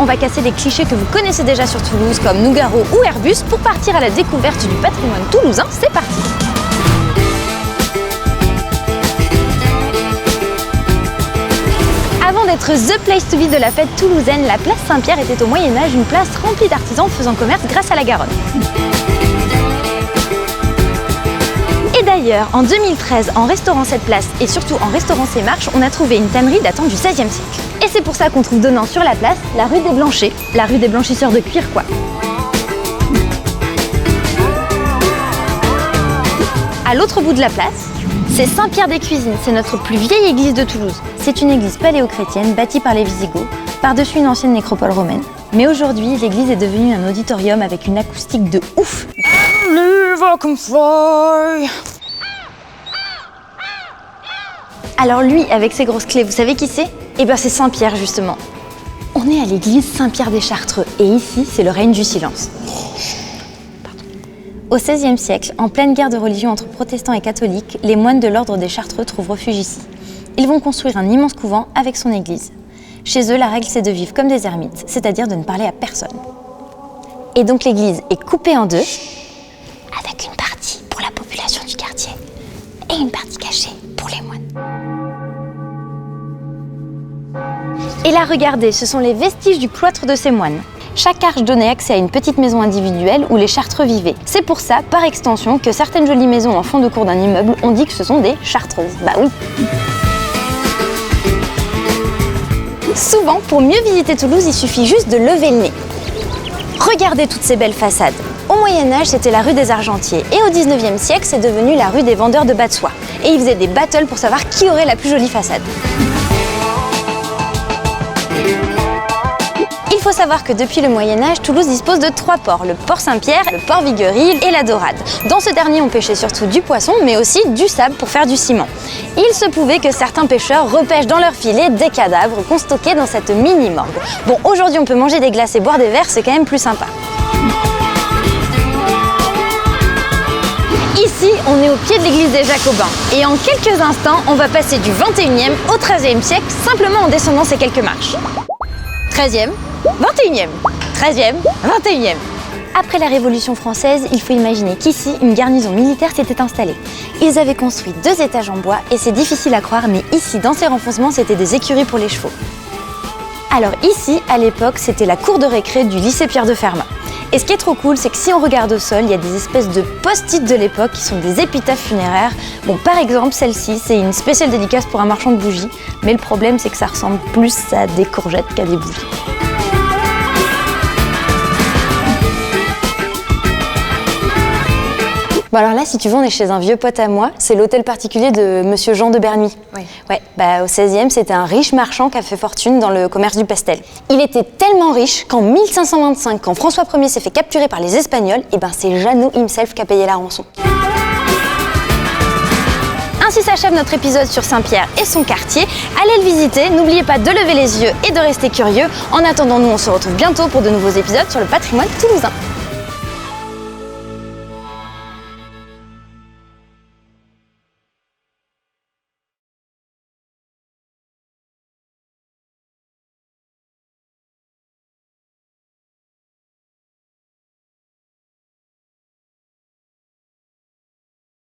on va casser les clichés que vous connaissez déjà sur Toulouse, comme Nougaro ou Airbus, pour partir à la découverte du patrimoine toulousain. C'est parti! Avant d'être the place to be de la fête toulousaine, la place Saint-Pierre était au Moyen-Âge une place remplie d'artisans faisant commerce grâce à la Garonne. Et d'ailleurs, en 2013, en restaurant cette place et surtout en restaurant ses marches, on a trouvé une tannerie datant du XVIe siècle. Et c'est pour ça qu'on trouve donnant sur la place la rue des Blanchers, la rue des blanchisseurs de cuir quoi. À l'autre bout de la place, c'est Saint-Pierre-des-Cuisines, c'est notre plus vieille église de Toulouse. C'est une église paléo-chrétienne bâtie par les Visigoths, par-dessus une ancienne nécropole romaine. Mais aujourd'hui, l'église est devenue un auditorium avec une acoustique de ouf. Alors lui, avec ses grosses clés, vous savez qui c'est? Eh ben c'est Saint-Pierre justement. On est à l'église Saint-Pierre des Chartreux et ici, c'est le règne du silence. Au XVIe siècle, en pleine guerre de religion entre protestants et catholiques, les moines de l'ordre des Chartreux trouvent refuge ici. Ils vont construire un immense couvent avec son église. Chez eux, la règle c'est de vivre comme des ermites, c'est-à-dire de ne parler à personne. Et donc l'église est coupée en deux, avec une partie pour la population du quartier et une partie cachée pour les moines. Et là, regardez, ce sont les vestiges du cloître de ces moines. Chaque arche donnait accès à une petite maison individuelle où les Chartreux vivaient. C'est pour ça, par extension, que certaines jolies maisons en fond de cour d'un immeuble, on dit que ce sont des chartreuses. Bah oui. Souvent, pour mieux visiter Toulouse, il suffit juste de lever le nez. Regardez toutes ces belles façades. Au Moyen-Âge, c'était la rue des Argentiers. Et au 19e siècle, c'est devenu la rue des vendeurs de bas de soie. Et ils faisaient des battles pour savoir qui aurait la plus jolie façade. Il faut savoir que depuis le Moyen-Âge, Toulouse dispose de 3 ports, le port Saint-Pierre, le port Viguerie et la Dorade. Dans ce dernier, on pêchait surtout du poisson, mais aussi du sable pour faire du ciment. Il se pouvait que certains pêcheurs repêchent dans leurs filets des cadavres qu'on stockait dans cette mini-morgue. Bon, aujourd'hui, on peut manger des glaces et boire des verres, c'est quand même plus sympa. Ici, on est au pied de l'église des Jacobins. Et en quelques instants, on va passer du 21e au 13e siècle, simplement en descendant ces quelques marches. 13e, 21e, 13e, 21e. Après la Révolution française, il faut imaginer qu'ici, une garnison militaire s'était installée. Ils avaient construit 2 étages en bois et c'est difficile à croire, mais ici, dans ces renfoncements, c'était des écuries pour les chevaux. Alors ici, à l'époque, c'était la cour de récré du lycée Pierre de Fermat. Et ce qui est trop cool, c'est que si on regarde au sol, il y a des espèces de post-it de l'époque qui sont des épitaphes funéraires. Bon, par exemple, celle-ci, c'est une spéciale dédicace pour un marchand de bougies. Mais le problème, c'est que ça ressemble plus à des courgettes qu'à des bougies. Bon alors là, si tu veux, on est chez un vieux pote à moi. C'est l'hôtel particulier de Monsieur Jean de Berny. Oui. Ouais, bah au 16e, c'était un riche marchand qui a fait fortune dans le commerce du pastel. Il était tellement riche qu'en 1525, quand François Ier s'est fait capturer par les Espagnols, et ben c'est Jeannot himself qui a payé la rançon. Ainsi s'achève notre épisode sur Saint-Pierre et son quartier. Allez le visiter, n'oubliez pas de lever les yeux et de rester curieux. En attendant, nous on se retrouve bientôt pour de nouveaux épisodes sur le patrimoine toulousain.